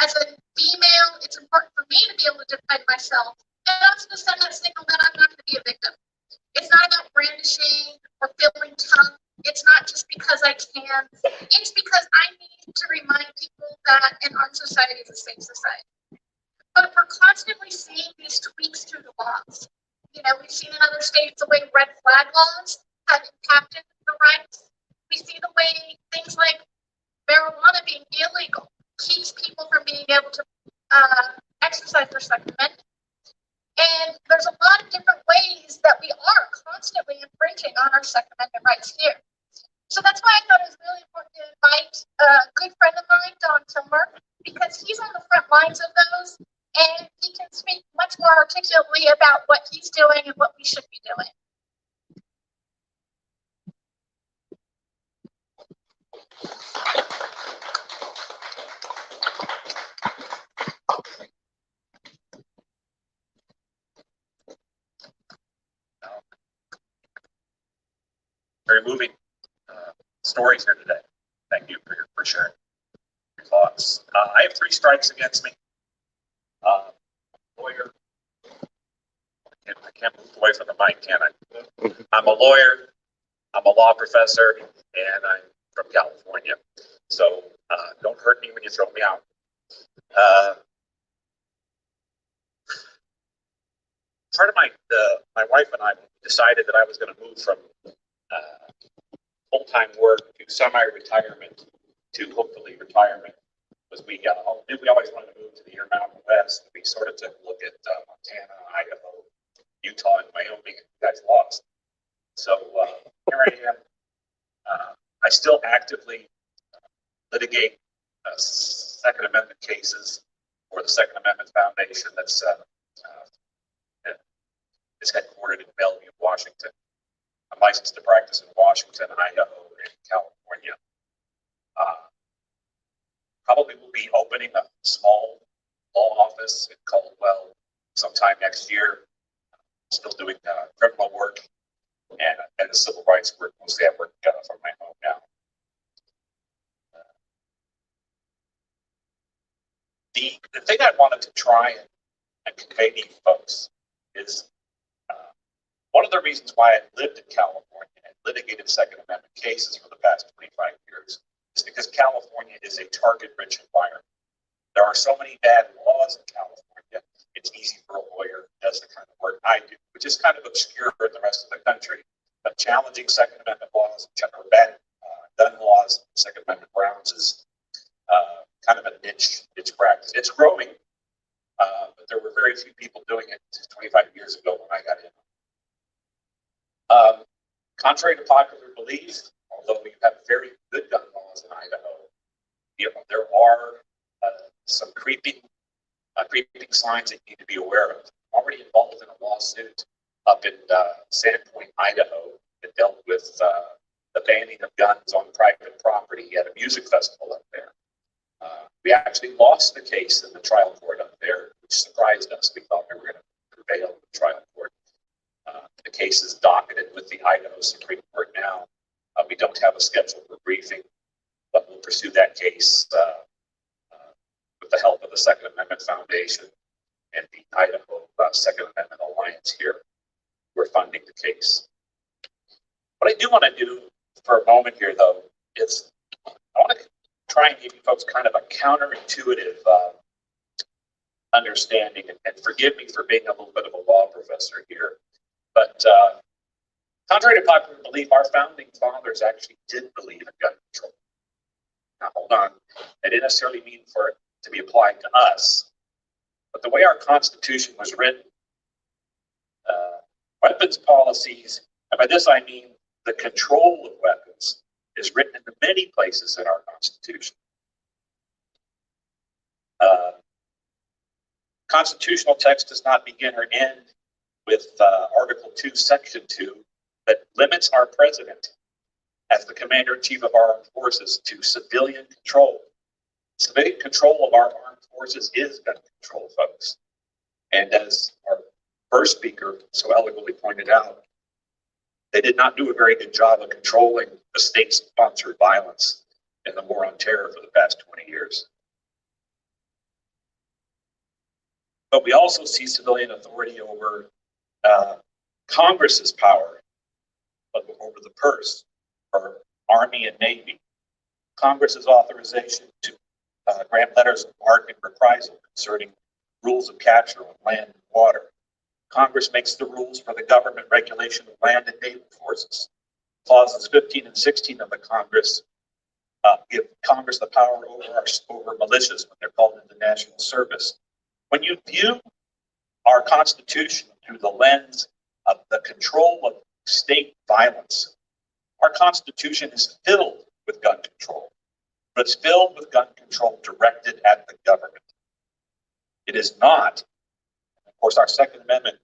As a female, it's important for me to be able to defend myself. And also to send that signal that I'm not going to be a victim. It's not about brandishing or feeling tough. It's not just because I can. It's because I need to remind people that an armed society is a safe society. But we're constantly seeing these tweaks to the laws. You know, we've seen in other states the way red flag laws have impacted the rights. We see the way things like marijuana being illegal keeps people from being able to exercise their Second Amendment. And there's a lot of different ways that we are constantly infringing on our Second Amendment rights here. So that's why I thought it was really important to invite a good friend of mine, Don Kilmer, because he's on the front lines of those, and he can speak much more articulately about what he's doing and what we should be doing. Very moving stories here today. Thank you for sharing your thoughts. I have 3 strikes against me. Lawyer. I can't move away from the mic, can I? I'm a lawyer. I'm a law professor, and I'm from California. So don't hurt me when you throw me out. Part of my wife and I decided that I was going to move from full-time work to semi-retirement to hopefully retirement. Was we always wanted to move to the Intermountain West. We sort of took a look at Montana, Idaho, Utah, and Wyoming, and you guys lost. So here I am. I still actively litigate Second Amendment cases for the Second Amendment Foundation that's is headquartered in Bellevue, Washington. I'm licensed to practice in Washington, Idaho, and California. Probably will be opening a small law office in Caldwell sometime next year. Still doing criminal work and the civil rights work. Mostly I work from my home now. The thing I wanted to try and convey to you folks is one of the reasons why I lived in California and litigated Second Amendment cases for the past 25 years is because California is a target-rich environment. There are so many bad laws in California, it's easy for a lawyer who does the kind of work I do, which is kind of obscure in the rest of the country. But challenging Second Amendment laws, or bad gun laws, Second Amendment grounds is kind of a niche practice. It's growing, but there were very few people doing it 25 years ago when I got in. Contrary to popular belief, although we have very good gun laws in Idaho, there are some creeping signs that you need to be aware of. I'm already involved in a lawsuit up in Sandpoint, Idaho, that dealt with the banning of guns on private property at a music festival up there. We actually lost the case in the trial court up there, which surprised us. We thought we were going to prevail in the trial court. The case is docketed with the Idaho Supreme Court now. We don't have a schedule for briefing, but we'll pursue that case with the help of the Second Amendment Foundation and the Idaho Second Amendment Alliance here. We're funding the case. What I do want to do for a moment here, though, is I want to try and give you folks kind of a counterintuitive understanding, and forgive me for being a little bit of a law professor here. But contrary to popular belief, our founding fathers actually did believe in gun control. Now, hold on. That didn't necessarily mean for it to be applied to us. But the way our Constitution was written, weapons policies, and by this I mean the control of weapons, is written in many places in our Constitution. Constitutional text does not begin or end with Article 2, Section 2, that limits our president as the commander-in-chief of our armed forces to civilian control. Civilian control of our armed forces is gun control, folks. And as our first speaker so eloquently pointed out, they did not do a very good job of controlling the state-sponsored violence in the war on terror for the past 20 years. But we also see civilian authority over Congress's power, over the purse, or Army and Navy. Congress's authorization to grant letters of marque and reprisal concerning rules of capture on land and water. Congress makes the rules for the government regulation of land and naval forces. Clauses 15 and 16 of the Congress give Congress the power over militias when they're called into national service. When you view our Constitution through the lens of the control of state violence, our Constitution is filled with gun control, but it's filled with gun control directed at the government. It is not, of course, our Second Amendment,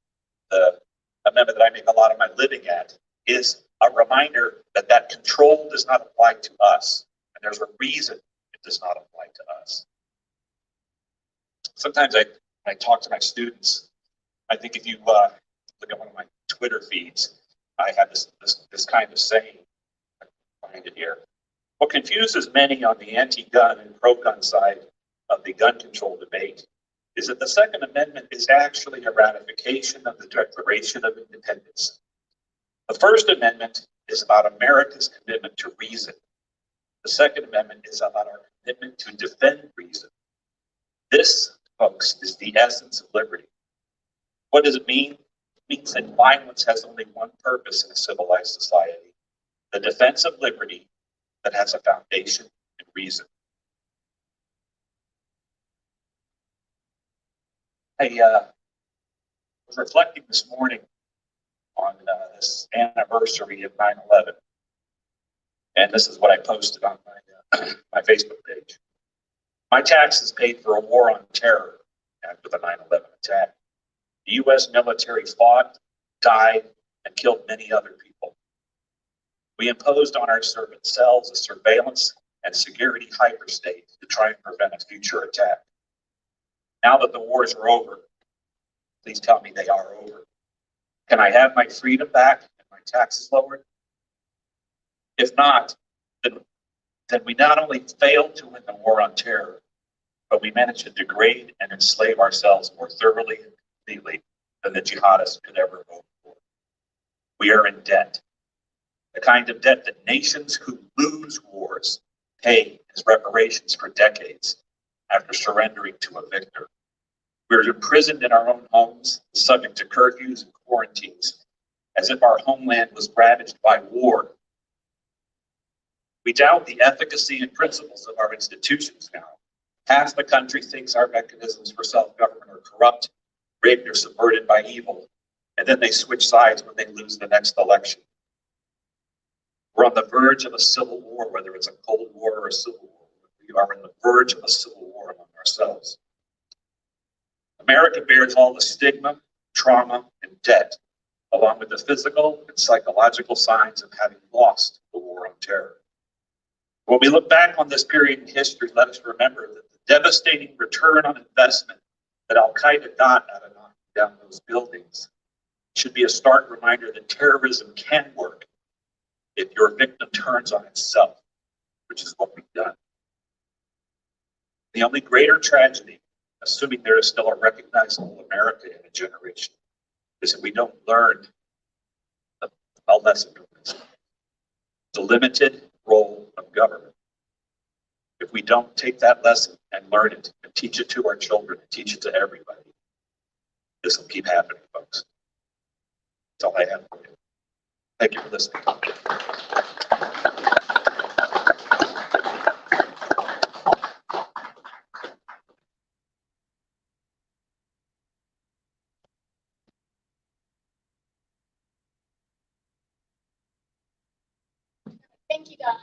the amendment that I make a lot of my living at, is a reminder that that control does not apply to us. And there's a reason it does not apply to us. Sometimes I talk to my students. I think if you look at one of my Twitter feeds, I have this kind of saying. I can find it here. What confuses many on the anti-gun and pro-gun side of the gun control debate is that the Second Amendment is actually a ratification of the Declaration of Independence. The First Amendment is about America's commitment to reason. The Second Amendment is about our commitment to defend reason. This, folks, is the essence of liberty. What does it mean? It means that violence has only one purpose in a civilized society: the defense of liberty that has a foundation in reason. I was reflecting this morning on this anniversary of 9/11, and this is what I posted on my Facebook page. My taxes paid for a war on terror after the 9/11 attack. The U.S. military fought, died, and killed many other people. We imposed on our servant cells a surveillance and security hyperstate to try and prevent a future attack. Now that the wars are over, please tell me they are over. Can I have my freedom back and my taxes lowered? If not, then we not only failed to win the war on terror, but we managed to degrade and enslave ourselves more thoroughly and completely than the jihadists could ever hope for. We are in debt, the kind of debt that nations who lose wars pay as reparations for decades after surrendering to a victor. We're imprisoned in our own homes, subject to curfews and quarantines, as if our homeland was ravaged by war. We doubt the efficacy and principles of our institutions now. Half the country thinks our mechanisms for self-government are corrupt, rigged, or subverted by evil, and then they switch sides when they lose the next election. We're on the verge of a civil war, whether it's a Cold War or a Civil War. We are on the verge of a civil war among ourselves. America bears all the stigma, trauma, and debt, along with the physical and psychological signs of having lost the war on terror. When we look back on this period in history, let us remember that the devastating return on investment that Al-Qaeda got out of knocking down those buildings should be a stark reminder that terrorism can work if your victim turns on itself, which is what we've done. The only greater tragedy, assuming there is still a recognizable America in a generation, is that we don't learn a lesson from this. The limited role of government. If we don't take that lesson and learn it and teach it to our children and teach it to everybody, this will keep happening, folks. That's all I have for you. Thank you for listening. Thank you, Don.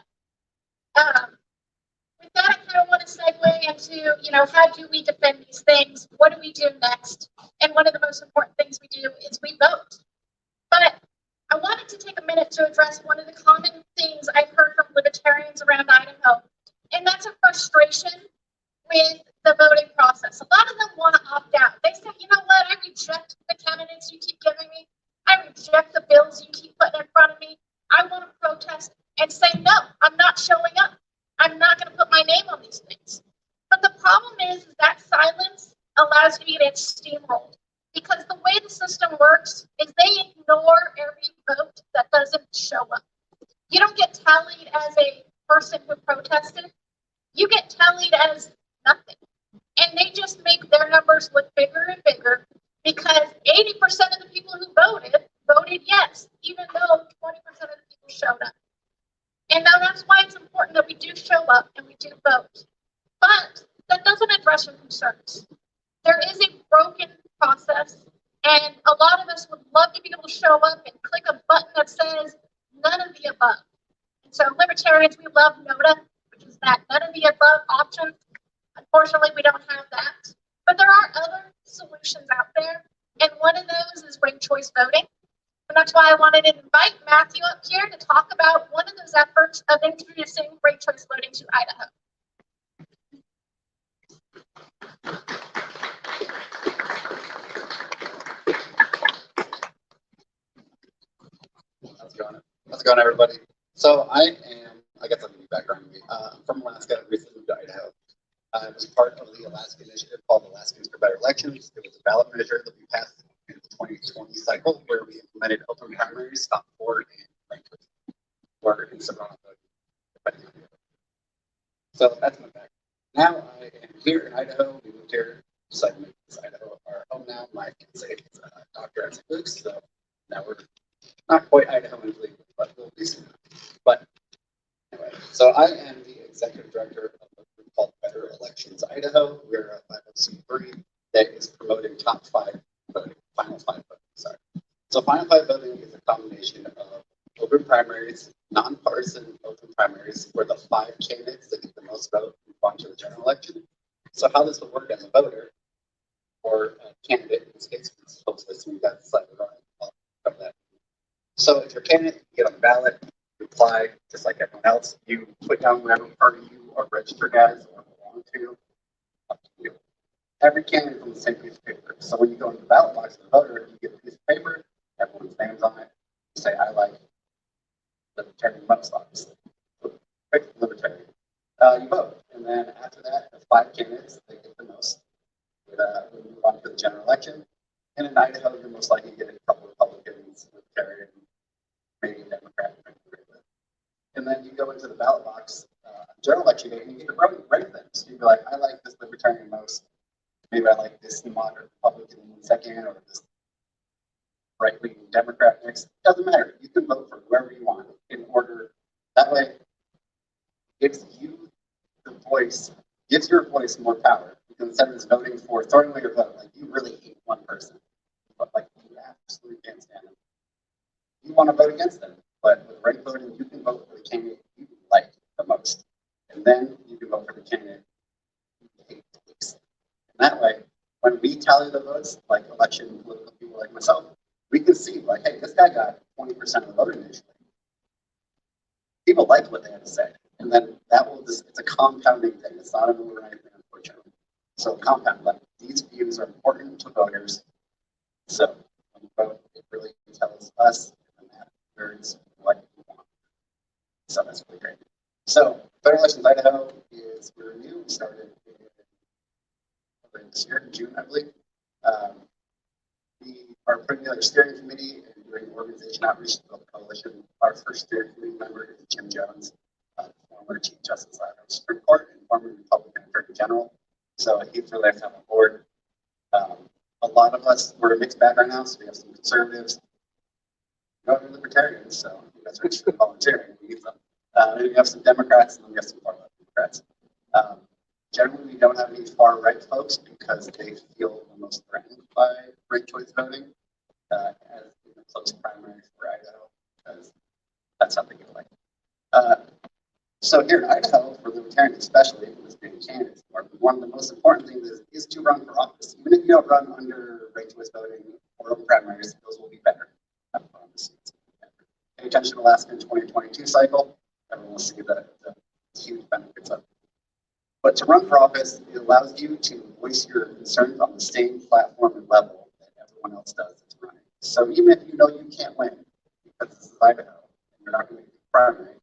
With that, I kind of want to segue into, how do we defend these things? What do we do next? And one of the most important things we do is we vote. But I wanted to take a minute to address one of the common things I've heard from libertarians around Idaho, and that's a frustration with the voting process. A lot of them want to opt out. They say, you know what, I reject the candidates you keep giving me. I reject the bills you keep putting in front of me. I want to protest and say, no, I'm not showing up. I'm not going to put my name on these things. But the problem is that silence allows you to get steamrolled. Because the way the system works is they ignore every vote that doesn't show up. You don't get tallied as a person who protested. You get tallied as nothing. And they just make their numbers look bigger and bigger because 80% of the people who voted yes, even though 20% of the people showed up. And now that's why it's important that we do show up and we do vote. But that doesn't address your concerns. There is a broken process, and a lot of us would love to be able to show up and click a button that says none of the above. And so libertarians, we love NOTA, which is that none of the above option. Unfortunately, we don't have that. But there are other solutions out there, and one of those is ranked choice voting. And that's why I wanted to invite Matthew up here to talk about one of those efforts of introducing ranked choice voting to Idaho. How's it going, everybody? So I guess I'll give you background on me. I'm from Alaska, recently moved to Idaho. I was part of the Alaska initiative called Alaskans for Better Elections. It was a ballot measure that we passed in the 2020 cycle where we implemented open primaries, top four, and ranked or instant runoff voting. So that's my background. Now I am here in Idaho. We moved here decided to make this Idaho our home now. My fiance is a doctor at St. Luke's, so now we're not quite Idahoans legally, but we'll be soon. But anyway, so I am the executive director of a group called Better Elections Idaho. We're a 501c3 that is promoting top five voting, final five voting. Sorry. So final five voting is a combination of open primaries, nonpartisan open primaries, where the five candidates that get the most vote move on to the general election. So how this would work as a voter or a candidate in this case, hopefully we got the slide of that. So if you're a candidate, you get on the ballot, you apply just like everyone else. You put down whatever party you are registered as or belong to. Up to you. Every candidate from the same piece of paper. So when you go into the ballot box as a voter, you get a piece of paper, everyone's name's on it. You say, I like Libertarian most, obviously. Pick Libertarian. You vote. And then after that, the five candidates, they get the most. We move on to the general election. And in Idaho, you're most likely to get a couple of Republicans, Libertarian, maybe a Democrat. And then you go into the ballot box, general election day, and you get to rate them. So you be like, I like this Libertarian most. Maybe I like this moderate Republican second, or this right-wing Democrat next. It doesn't matter. You can vote for whoever you want in order. That way, gives you the voice, gives your voice more power. Because instead of just voting for, throwing away your vote, like you really hate one person, but like you absolutely can't stand them. You want to vote against them, but with ranked voting, you can vote for the candidate you like the most, and then you can vote for the candidate you hate the least. And that way, when we tally the votes, like election political people like myself, we can see like, hey, this guy got 20% of the voting initially. People liked what they had to say, and then that will just—it's a compounding thing. It's not an overnight thing, unfortunately. So compound, like these views are important to voters. So when you vote, it really tells us and that matters what you want. So that's really great. So Better Elections Idaho we're new. We started in this year, in June, I believe. We are putting together a steering committee and doing organization outreach to build a coalition. Our first steering committee member is Jim Jones, former Chief Justice of the Supreme Court and former Republican Attorney General. So he's really nice to have on board. A lot of us, we're a mixed bag right now, so we have some conservatives, we're libertarians, so you guys are interested in volunteering. We need them. And we have some Democrats, and then we have some far left Democrats. Generally, we don't have any far right folks because they feel the most threatened by ranked choice voting as the close primary for Idaho, because that's how they get elected. So here in Idaho, for libertarians especially, as being candidates, one of the most important things is to run for office. Even if you don't run under ranked choice voting or open primaries, those will be better. Pay attention to Alaska in 2022 cycle. Everyone will see the huge benefits of it. But to run for office, it allows you to voice your concerns on the same platform and level that everyone else does that's running. So even if you know you can't win, because this is Idaho, and you're not going to be primary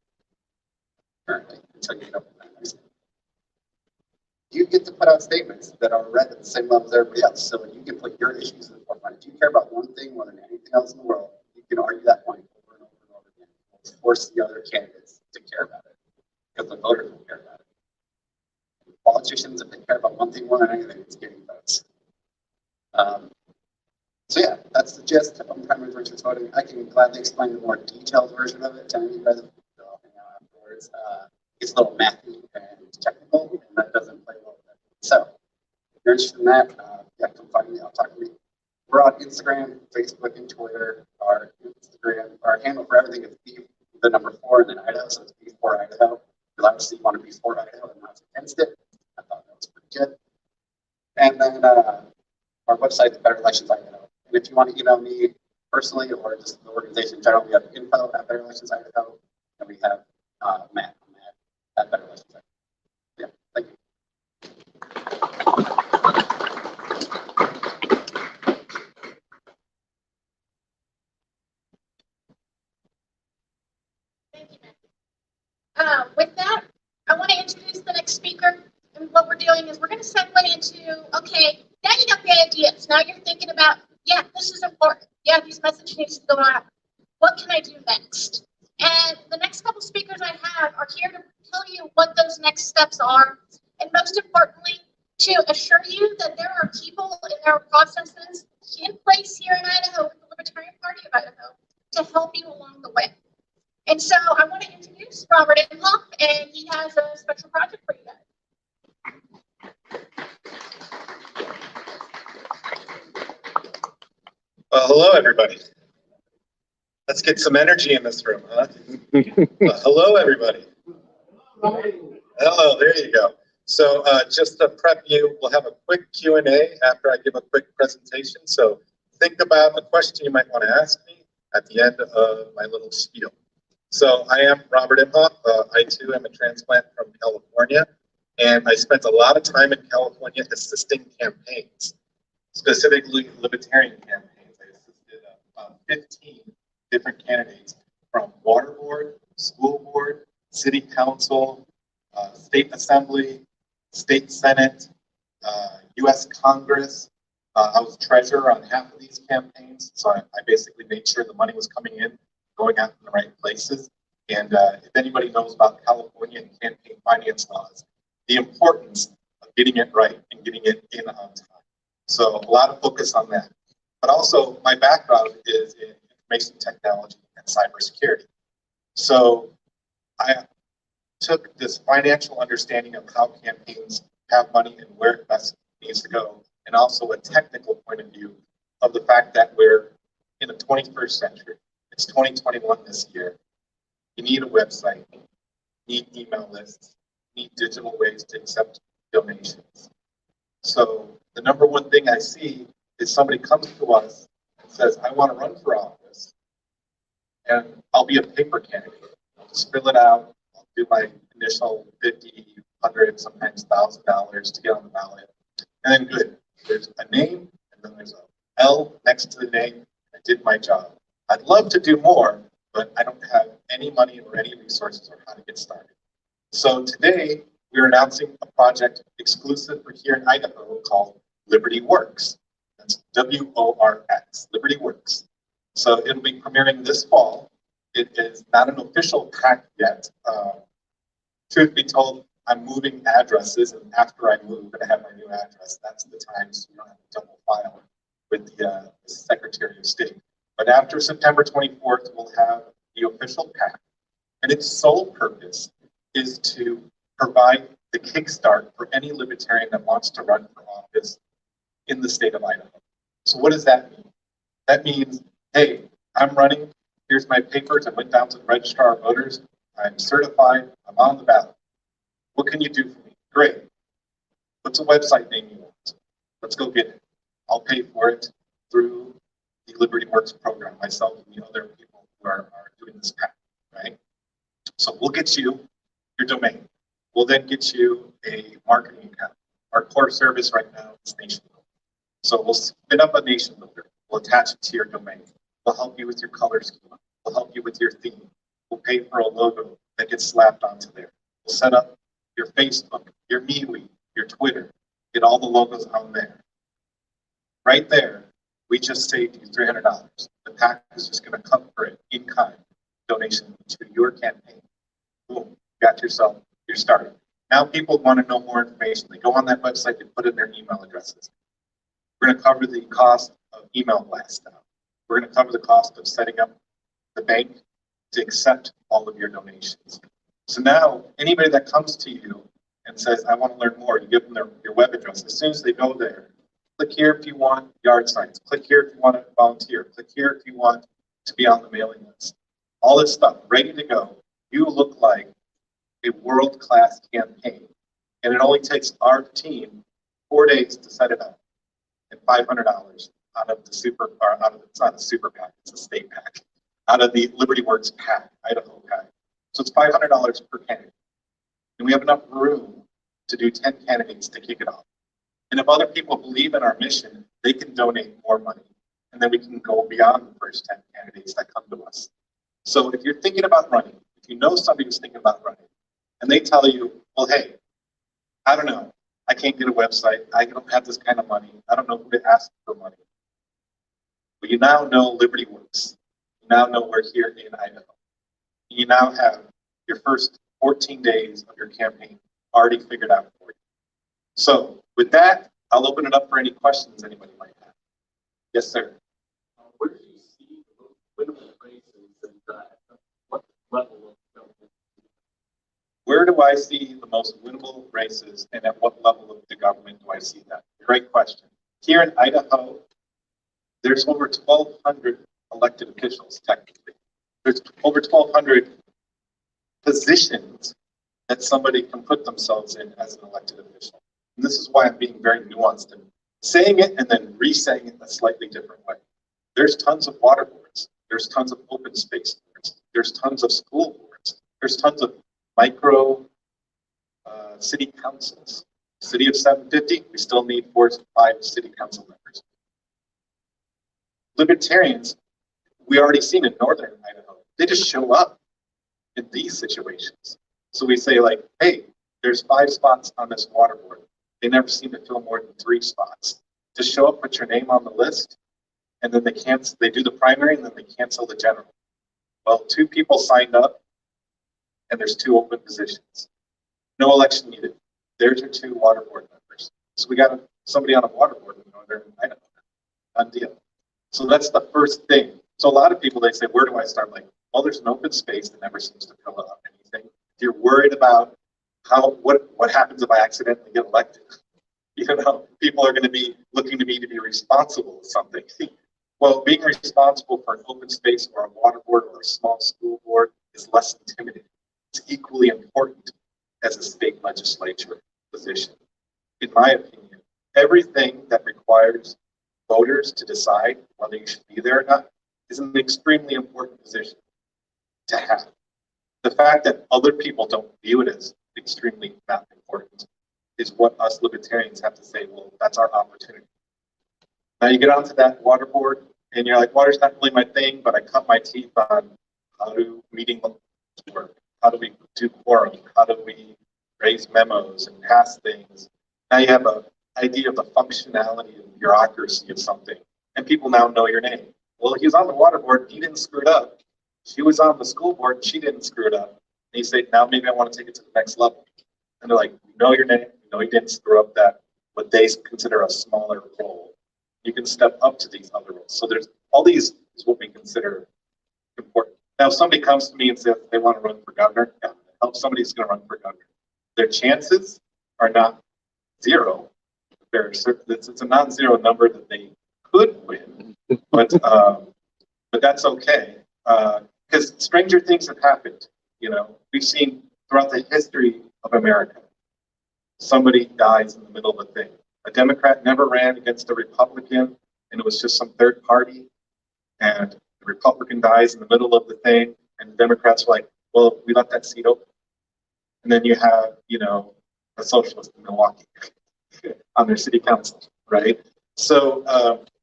currently until you get up to primaries, you get to put out statements that are read at the same level as everybody else. So you can put your issues in the forefront. If you care about one thing more than anything else in the world, you can argue that point over and over and over again. Force the other candidates to care about it because the voters will care about it. Politicians, if they care about one thing more than anything, it's getting votes. So yeah, that's the gist of primary versus voting. I can gladly explain the more detailed version of it to any of you guys afterwards. It's a little mathy and technical, and that doesn't play well with it. So if you're interested in that, yeah, come find me. I'll talk to me. We're on Instagram, Facebook, and Twitter. Our Instagram, our handle for everything is the number 4 and then Idaho, so it's B4 Idaho. You'll obviously want to be for Idaho and not against it. I thought that was pretty good. And then our website is Better Elections Idaho. And if you want to email me personally or just the organization in general, we have info@betterelectionsidaho, and we have Matt at Better Elections Idaho. Yeah, thank you. Thank you, Matt. With that, I want to introduce the next speaker. And what we're doing is we're going to segue into, okay, now you got the ideas. Now you're thinking about, yeah, this is important. Yeah, these messages need to go out. What can I do next? And the next couple speakers I have are here to tell you what those next steps are. And most importantly, to assure you that there are people and there are processes in place here in Idaho with the Libertarian Party of Idaho to help you along the way. And so I want to introduce Robert Imhoff, and he has a special project for you guys. Hello, everybody. Let's get some energy in this room, huh? Hello, everybody. Hello, there you go. So just to prep you, we'll have a quick Q&A after I give a quick presentation. So think about a question you might want to ask me at the end of my little spiel. So I am Robert Imhoff. I too am a transplant from California, and I spent a lot of time in California assisting campaigns, specifically Libertarian campaigns. I assisted 15 different candidates from water board, school board, city council, state assembly, state senate, U.S. Congress. I was treasurer on half of these campaigns, so I basically made sure the money was coming in, going out in the right places. And if anybody knows about California and campaign finance laws, the importance of getting it right and getting it in on time. So a lot of focus on that. But also my background is in information technology and cybersecurity. So I took this financial understanding of how campaigns have money and where it best needs to go, and also a technical point of view of the fact that we're in the 21st century. It's 2021 this year. You need a website, you need email lists, you need digital ways to accept donations. So the number one thing I see is somebody comes to us and says, I want to run for office, and I'll be a paper candidate. I'll just fill it out, I'll do my initial $50, $100, sometimes $1,000 to get on the ballot. And then good, there's a name, and then there's a L next to the name. I did my job. I'd love to do more, but I don't have any money or any resources on how to get started. So today, we're announcing a project exclusive for here in Idaho called Liberty Works. That's W-O-R-X, Liberty Works. So it'll be premiering this fall. It is not an official PAC yet. Truth be told, I'm moving addresses, and after I move and I have my new address, that's the time, so you don't have to double file with the Secretary of State. But after September 24th, we'll have the official PAC, and its sole purpose is to provide the kickstart for any libertarian that wants to run for office in the state of Idaho. So what does that mean? That means, hey, I'm running, here's my papers, I went down to the registrar of voters, I'm certified, I'm on the ballot. What can you do for me? Great. What's a website name you want? Let's go get it. I'll pay for it through the Liberty Works program, myself and the other people who are doing this PAC, right? So we'll get you your domain. We'll then get you a marketing account. Our core service right now is Nation Builder. So we'll spin up a Nation Builder. We'll attach it to your domain. We'll help you with your color schema. We'll help you with your theme. We'll pay for a logo that gets slapped onto there. We'll set up your Facebook, your MeWe, your Twitter, get all the logos on there. Right there, we just saved you $300. The PAC is just going to cover it in kind donation to your campaign. Boom, you got yourself, you're starting. Now people want to know more information. They go on that website, they put in their email addresses. We're going to cover the cost of email blast now. We're going to cover the cost of setting up the bank to accept all of your donations. So now anybody that comes to you and says, I want to learn more, you give them your web address. As soon as they go there, click here if you want yard signs. Click here if you want to volunteer. Click here if you want to be on the mailing list. All this stuff ready to go. You look like a world-class campaign. And it only takes our team 4 days to set it up and $500 out of the super, or out of, it's not a super PAC, it's a state PAC, out of the Liberty Works PAC, Idaho PAC. So it's $500 per candidate. And we have enough room to do 10 candidates to kick it off. And if other people believe in our mission, they can donate more money. And then we can go beyond the first 10 candidates that come to us. So if you're thinking about running, if you know somebody who's thinking about running, and they tell you, well, hey, I don't know, I can't get a website, I don't have this kind of money, I don't know who to ask for money. Well, you now know Liberty Works. You now know we're here in Idaho. You now have your first 14 days of your campaign already figured out for you. So with that, I'll open it up for any questions anybody might have. Yes, sir. Where do you see the most winnable races and what level of government? Where do I see the most winnable races and at what level of the government do I see that? Great question. Here in Idaho, there's over 1,200 elected officials, technically. There's over 1,200 positions that somebody can put themselves in as an elected official. And this is why I'm being very nuanced and saying it and then re-saying it in a slightly different way. There's tons of water boards. There's tons of open space boards. There's tons of school boards. There's tons of micro city councils. City of 750, we still need 4 to 5 city council members. Libertarians, we already seen in northern Idaho, they just show up in these situations. So we say like, hey, there's 5 spots on this water board. They never seem to fill more than 3 spots. Just show up, put your name on the list, and then they do the primary and then they cancel the general. Well, 2 people signed up and there's 2 open positions. No election needed. There's your 2 water board members. So we got somebody on a water board in northern Idaho. Done deal. So that's the first thing. So a lot of people, they say, where do I start? Like, well, there's an open space that never seems to fill up anything. If you're worried about what happens if I accidentally get elected, you know, people are going to be looking to me to be responsible for something. Well, being responsible for an open space or a water board or a small school board is less intimidating. It's equally important as a state legislature position. In my opinion, everything that requires voters to decide whether you should be there or not is an extremely important position to have. The fact that other people don't view it as extremely not important is what us libertarians have to say, well, that's our opportunity. Now you get onto that water board and you're like, water's not really my thing, but I cut my teeth on how do meeting work, how do we do quorum, how do we raise memos and pass things. Now you have an idea of the functionality and bureaucracy of something, and people now know your name. Well, he was on the water board, he didn't screw it up. She was on the school board, she didn't screw it up. And you say, now maybe I want to take it to the next level. And they're like, we know your name, we know you didn't screw up that, what they consider a smaller role. You can step up to these other roles. So there's all these is what we consider important. Now, if somebody comes to me and says they want to run for governor, yeah, somebody's going to run for governor. Their chances are not 0. It's a non-zero number that they could win, but that's okay because stranger things have happened. You know, we've seen throughout the history of America, somebody dies in the middle of a thing. A Democrat never ran against a Republican, and it was just some third party, and the Republican dies in the middle of the thing, and the Democrats are like, well, we left that seat open. And then you have, you know, a socialist in Milwaukee on their city council, right? So,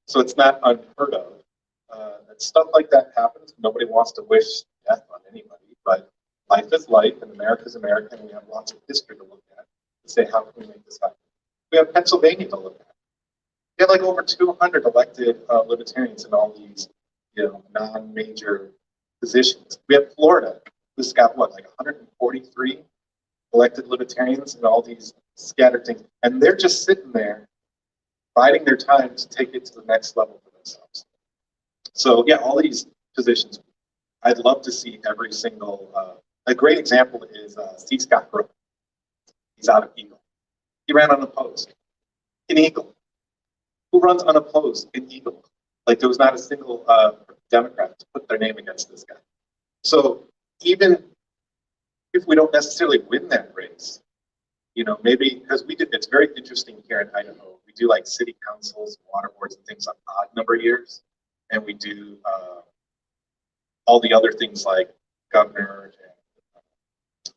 so it's not unheard of. And stuff like that happens. Nobody wants to wish death on anybody, but life is life, and America's America, and we have lots of history to look at to say, how can we make this happen? We have Pennsylvania to look at. We have like over 200 elected libertarians in all these, non-major positions. We have Florida, who's got what, like 143 elected libertarians in all these scattered things, and they're just sitting there, biding their time to take it to the next level for themselves. So yeah, all these positions, I'd love to see every single. A great example is C. Scott Brooke. He's out of Eagle. He ran unopposed in Eagle. Who runs unopposed in Eagle? Like there was not a single Democrat to put their name against this guy. So even if we don't necessarily win that race, maybe because we did. It's very interesting here in Idaho. We do like city councils, water boards, and things on odd number years, and we do all the other things like governor and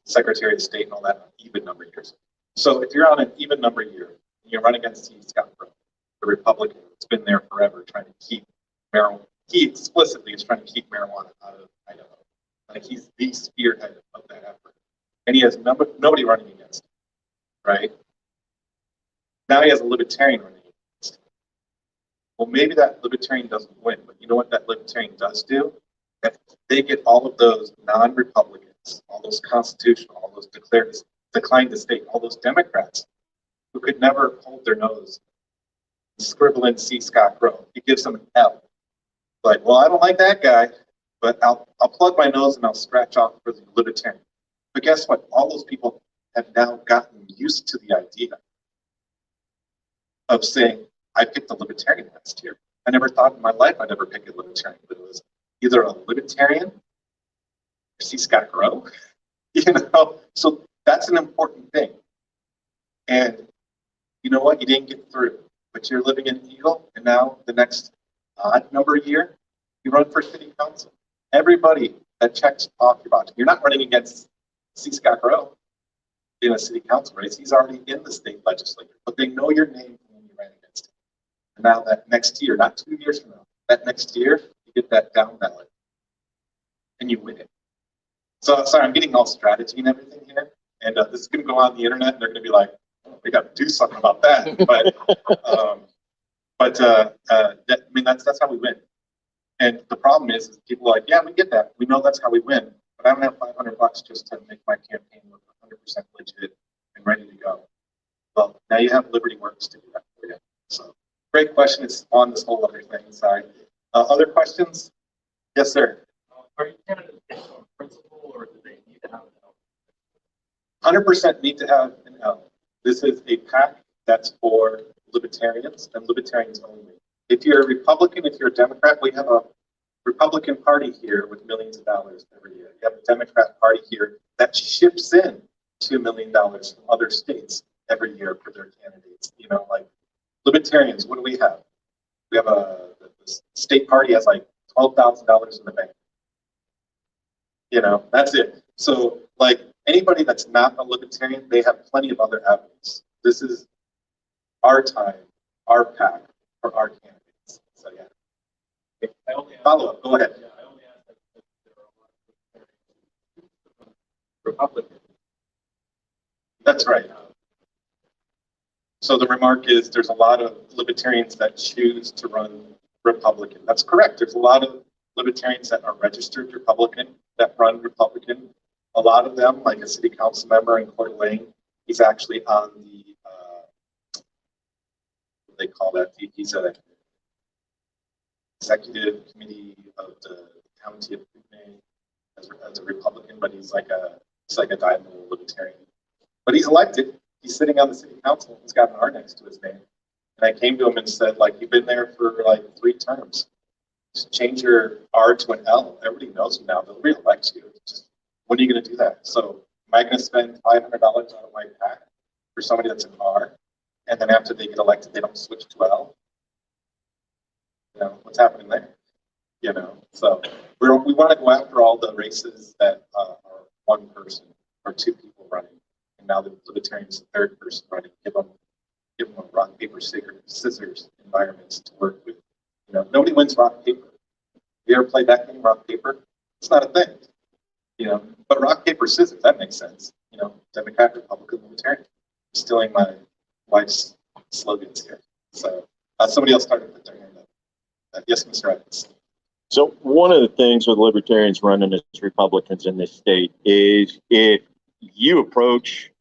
secretary of state and all that on even number years. So if you're on an even number year and you're running against Steve Scott Brooke, the Republican that's been there forever trying to keep marijuana, he explicitly is trying to keep marijuana out of Idaho. Like he's the spearhead of that effort. And he has nobody running against him, right? Now he has a libertarian running against him. Well, maybe that libertarian doesn't win, but you know what that libertarian does do? If they get all of those non-Republicans, all those constitutional, all those declined to state, all those Democrats who could never hold their nose, scribble in C. Scott Brooke. He gives them an L. Like, well, I don't like that guy, but I'll plug my nose and I'll scratch off for the libertarian. But guess what? All those people have now gotten used to the idea of saying, I picked a libertarian last year. I never thought in my life I'd ever pick a libertarian, but it was either a libertarian or C. Scott Brooke. So that's an important thing. And you know what? You didn't get through, but you're living in Eagle, and now the next odd number year, you run for city council. Everybody that checks off your box. You're not running against C. Scott Brooke in a city council race. He's already in the state legislature, but they know your name when you ran against him. And now that next year, not 2 years from now, that next year, you get that down ballot, and you win it. So sorry, I'm getting all strategy and everything here, and this is going to go on the internet, and they're going to be like, oh, we got to do something about that. But that's how we win. And the problem is people are like, yeah, we get that. We know that's how we win, but I don't have $500 just to make my campaign look 100% legit and ready to go. Well, now you have Liberty Works to do that for you. So great question. It's on this whole other thing. Sorry. Other questions? Yes, sir. Are you candidates based on principle, or do they need to have an L? 100% need to have an L. This is a PAC that's for libertarians and libertarians only. If you're a Republican, if you're a Democrat, we have a Republican Party here with millions of dollars every year. You have a Democrat Party here that ships in $2 million from other states every year for their candidates. Like libertarians, what do we have? We have the state party has like $12,000 in the bank. That's it. So like anybody that's not a libertarian, they have plenty of other avenues. This is our time, our PAC for our candidates. So yeah. I only Follow up. Go ahead. Yeah, I only asked that because there are a lot of Republicans. That's right. So the remark is there's a lot of libertarians that choose to run Republican. That's correct. There's a lot of libertarians that are registered Republican that run Republican. A lot of them, like a city council member in Coeur d'Alene, he's actually on the, what they call that? He's a executive committee of the county of Kootenai as a Republican, but he's like a diamonal libertarian. But he's elected. He's sitting on the city council. He's got an R next to his name. And I came to him and said, like, you've been there for like 3 terms. Just change your R to an L. Everybody knows you now. They'll re-elect you. Just, when are you going to do that? So am I going to spend $500 out of my PAC for somebody that's an R? And then after they get elected, they don't switch to L? What's happening there? So we want to go after all the races that are one person or 2 people running. And now the libertarians, the 3rd person running, give them a rock, paper, scissors environments to work with. Nobody wins rock, paper. You ever played that game, rock, paper? It's not a thing. But rock, paper, scissors, that makes sense. Democrat, Republican, Libertarian. Stealing my wife's slogans here. So somebody else started to put their hand up. Yes, Mr. Evans. So one of the things with libertarians running as Republicans in this state is if you approach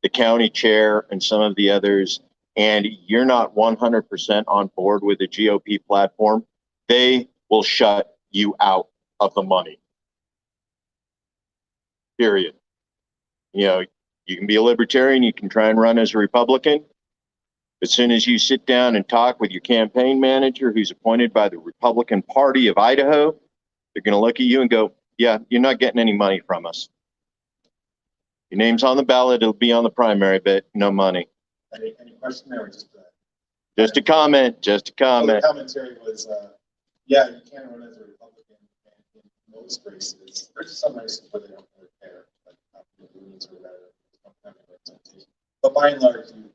the county chair and some of the others and you're not 100% on board with the GOP platform, they will shut you out of the money. Period. You know, you can be a libertarian, you can try and run as a Republican. As soon as you sit down and talk with your campaign manager who's appointed by the Republican Party of Idaho, they're going to look at you and go, yeah, you're not getting any money from us. Your name's on the ballot, it'll be on the primary, but no money. Any question there or just Just a comment, just a comment. The commentary was, yeah, you can run as a Republican in most races. There's some races where they don't really care, like unions or whatever. But by and large, you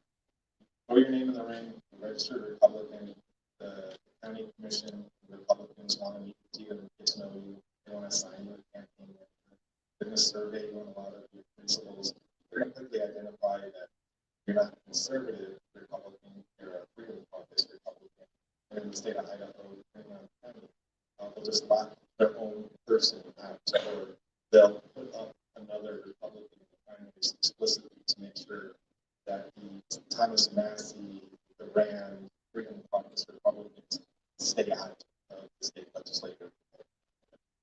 throw your name in the ring, you register a Republican, the county commission, the Republicans want to meet with you and get to know you. They want to assign you a campaign manager. They're going to survey you on a lot of your principles. They're going to quickly identify that you're not a conservative Republican, you're a freedom caucus Republican. And in the state of Idaho, depending on the county, they'll just lock their own person out, or they'll put up another Republican in the primaries explicitly to make sure that the Thomas Massey, the Rand, freedom caucus Republicans stay out of the state legislature.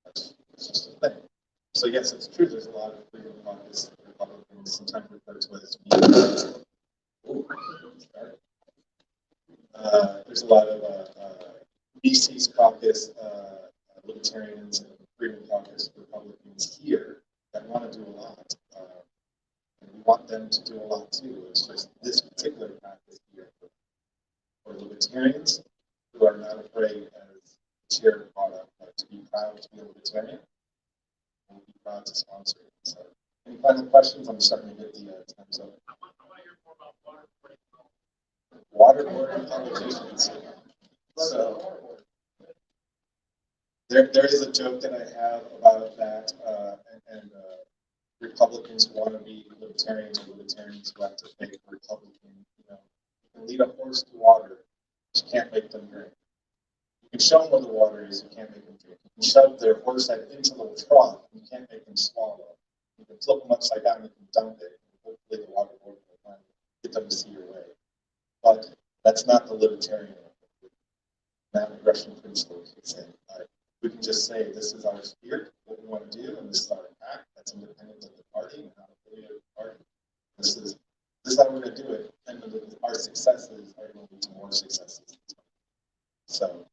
That's just a thing. So yes, it's true. There's a lot of freedom caucus Republicans, sometimes referred to as media. There's a lot of BC's caucus libertarians and freedom caucus Republicans here that want to do a lot. And we want them to do a lot too. It's just this particular practice here for libertarians who are not afraid, as the chair brought up, to be proud to be a libertarian. And we'll be proud to sponsor it. So, any final questions? I'm starting to get the time's up. Waterboarding politicians. So there is a joke that I have about that, and Republicans who want to be libertarians or libertarians who have to fake Republican. You know, you can lead a horse to water, but you can't make them drink. You can show them where the water is, you can't make them drink. You can shove their horse head into the trough, you can't make them swallow. You can flip them upside down, you can dump it, and hopefully the waterboard will get them to see your way. But that's not the libertarian non-aggression principle. We can just say this is our spirit, what we want to do, and this is our act. That's independent of the party and not affiliated with the party. This is how we're going to do it, and our successes are going to lead to more successes. So,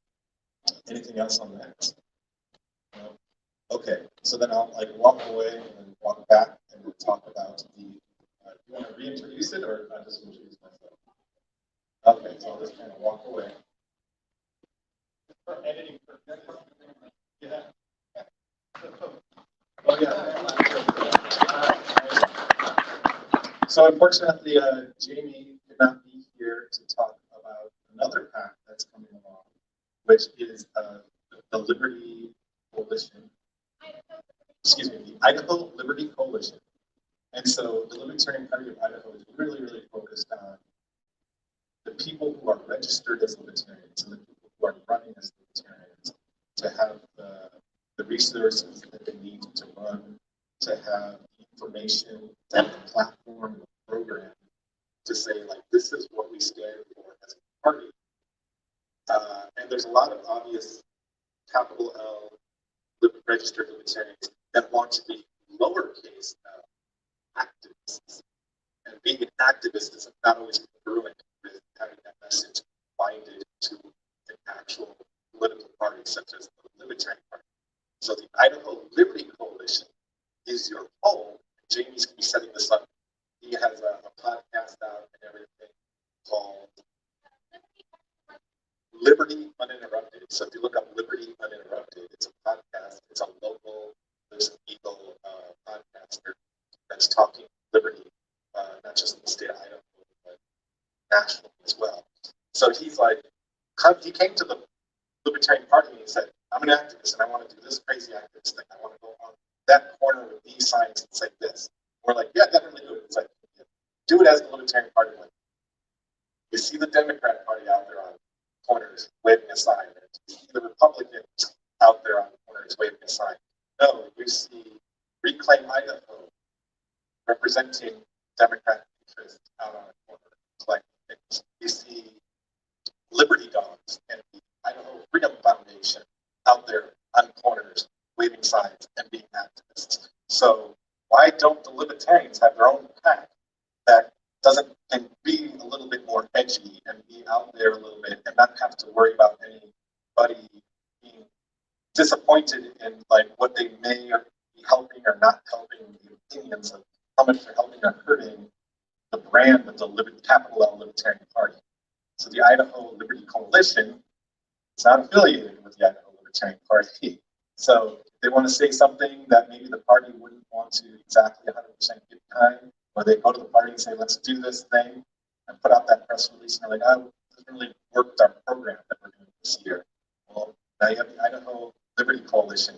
anything else on that? No? Okay, so then I'll walk away and walk back, and we'll talk about the. You want to reintroduce it, or I just introduce myself? Okay, so I'll just kind of walk away. For editing purposes. Yeah. Oh, yeah. So unfortunately, Jamie could not be here to talk about another path that's coming along, which is the Liberty Coalition. Excuse me, the Idaho Liberty Coalition. And so the Libertarian Party of Idaho is really, really focused on the people who are registered as libertarians and the people who are running as libertarians to have the resources that they need to run, to have the information, to have the platform, the program, to say, like, this is what we stand for as a party. And there's a lot of obvious capital L registered libertarians that want to be lowercase activists. And being an activist is not always congruent with having that message binded to an actual political party, such as the Libertarian Party. So the Idaho Liberty Coalition is your home. Jamie's going to be setting this up. He has a podcast out and everything called Liberty Uninterrupted. So if you look up Liberty Uninterrupted, it's a podcast. It's a local, there's an Eagle podcaster that's talking liberty, not just in the state of Idaho, but nationally as well. So he's like, he came to the Libertarian Party and he said, I'm an activist and I want to do this crazy activist thing. I want to go on that corner with these signs and say this. We're like, yeah, definitely do it. It's like, do it as the Libertarian Party went. You see the Democrat Party out there on corners waving a sign. You see the Republicans out there on corners waving a sign. No, you see Reclaim Idaho representing Democrat interests out on a corner collecting things. You see Liberty Dogs and the Idaho Freedom Foundation out there on corners waving signs and being activists. So why don't the Libertarians have their own pack that doesn't can be a little bit more edgy and be out there a little bit and not have to worry about anybody being disappointed in like what they may be helping or not helping, the opinions of how much they're helping or hurting the brand of the capital L Libertarian Party. So the Idaho Liberty Coalition is not affiliated with the Idaho Libertarian Party. So if they want to say something that maybe the party wouldn't want to exactly 100% get behind, or they go to the party and say, let's do this thing, and put out that press release, and they're like, oh, it doesn't really work with our program that we're doing this year. Well, now you have the Idaho Liberty Coalition,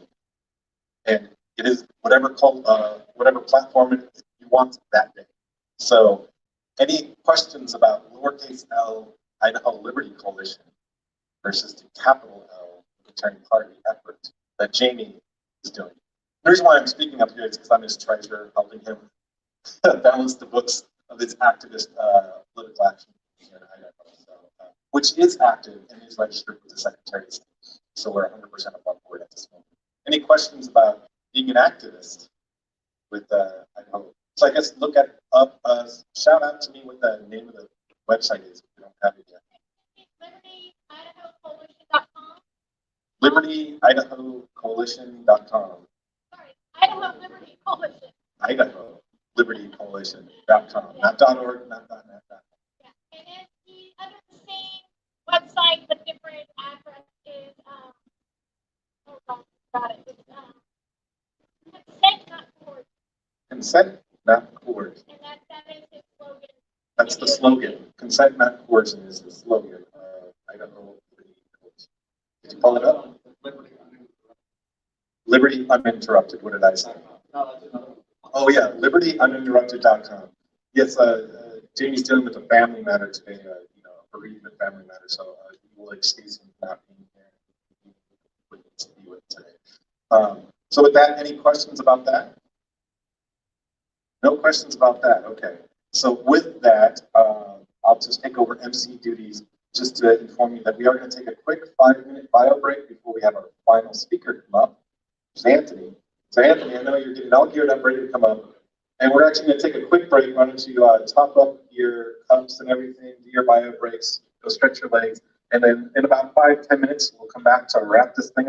and it is whatever platform you want that day. So any questions about lowercase l Idaho Liberty Coalition versus the capital L Libertarian Party effort that Jamie is doing? The reason why I'm speaking up here is because I'm his treasurer, helping him balance the books of his activist political action here in Idaho, so, which is active and is registered with the Secretary of State. So we're 100% above board at this moment. Any questions about being an activist with Idaho? So I guess look at shout out to me what the name of the website is if you don't have it yet. LibertyIdahoCoalition.com. Sorry, Idaho Liberty Coalition. Idaho Liberty Coalition.com. Not .org, not .net. Yeah, and it's under the same website, but different address is got it. It's consent not coercion. Consent, not coercion. And that is his slogan. That's the slogan. Consent, not coercion is the slogan. Idaho Liberty Coalition. Did you pull it up? Liberty Uninterrupted. What did I say? Oh yeah, libertyuninterrupted.com. Yes, Jamie's dealing with a family matter today, a bereavement family matter, so you will excuse him not being here. We need to be with today. So with that, any questions about that? No questions about that. Okay. So with that, I'll just take over MC duties just to inform you that we are going to take a quick 5-minute bio break before we have our final speaker come up, which is Anthony. So Anthony, I know you're getting all geared up, ready to come up. And we're actually going to take a quick break. Why don't you top up your cups and everything, do your bio breaks, go stretch your legs. And then in about 5-10 minutes, we'll come back to wrap this thing up.